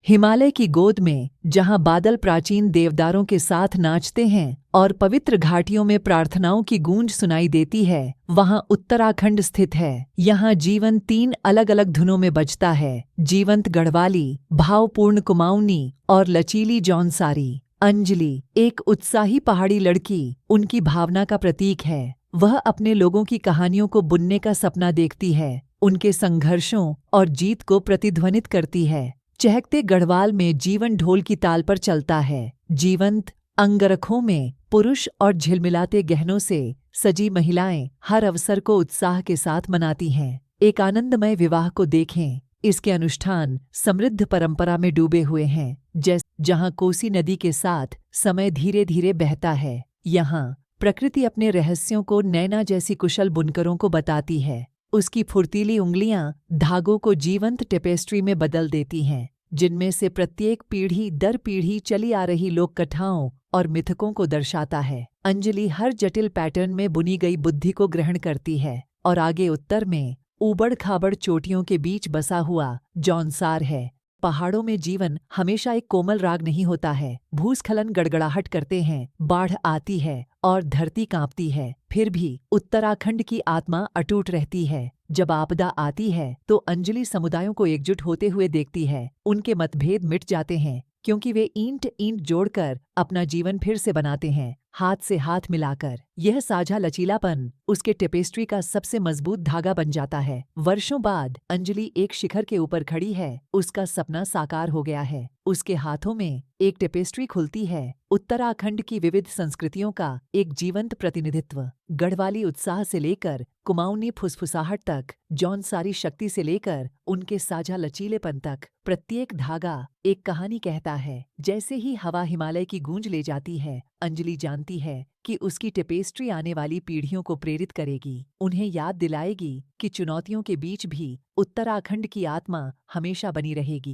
हिमालय की गोद में, जहां बादल प्राचीन देवदारों के साथ नाचते हैं और पवित्र घाटियों में प्रार्थनाओं की गूंज सुनाई देती है, वहां उत्तराखंड स्थित है। यहाँ जीवन 3 अलग-अलग धुनों में बजता है: जीवंत गढ़वाली, भावपूर्ण कुमाऊनी और लचीली जौनसारी। अंजलि, एक उत्साही पहाड़ी लड़की, उनकी भावना का प्रतीक है। वह अपने लोगों की कहानियों को बुनने का सपना देखती है, उनके संघर्षों और जीत को प्रतिध्वनित करती है। चहकते गढ़वाल में जीवन ढोल की ताल पर चलता है। जीवंत अंगरखों में पुरुष और झिलमिलाते गहनों से सजी महिलाएं हर अवसर को उत्साह के साथ मनाती हैं। एक आनंदमय विवाह को देखें। इसके अनुष्ठान समृद्ध परंपरा में डूबे हुए हैं, जहां कोसी नदी के साथ समय धीरे धीरे बहता है। यहाँ प्रकृति अपने रहस्यों को नैना जैसी कुशल बुनकरों को बताती है। उसकी फुर्तीली उंगलियां धागों को जीवंत टेपेस्ट्री में बदल देती हैं, जिनमें से प्रत्येक पीढ़ी दर पीढ़ी चली आ रही लोक कथाओं और मिथकों को दर्शाता है। अंजलि हर जटिल पैटर्न में बुनी गई बुद्धि को ग्रहण करती है और आगे उत्तर में ऊबड़ खाबड़ चोटियों के बीच बसा हुआ जौनसार है। पहाड़ों में जीवन हमेशा एक कोमल राग नहीं होता है। भूस्खलन गड़गड़ाहट करते हैं, बाढ़ आती है और धरती कांपती है, फिर भी उत्तराखंड की आत्मा अटूट रहती है। जब आपदा आती है तो अंजलि समुदायों को एकजुट होते हुए देखती है। उनके मतभेद मिट जाते हैं, क्योंकि वे ईंट जोड़कर अपना जीवन फिर से बनाते हैं, हाथ से हाथ मिलाकर। यह साझा लचीलापन उसके टेपेस्ट्री का सबसे मजबूत धागा बन जाता है। वर्षों बाद अंजलि एक शिखर के ऊपर खड़ी है। उसका सपना साकार हो गया है। उसके हाथों में एक टेपेस्ट्री खुलती है, उत्तराखंड की विविध संस्कृतियों का एक जीवंत प्रतिनिधित्व। गढ़वाली उत्साह से लेकर कुमाऊनी फुसफुसाहट तक, जौनसारी शक्ति से लेकर उनके साझा लचीलेपन तक, प्रत्येक धागा एक कहानी कहता है। जैसे ही हवा हिमालय की गूंज ले जाती है, अंजलि जानती है कि उसकी टेपेस्ट्री आने वाली पीढ़ियों को प्रेरित करेगी, उन्हें याद दिलाएगी कि चुनौतियों के बीच भी उत्तराखंड की आत्मा हमेशा बनी रहेगी।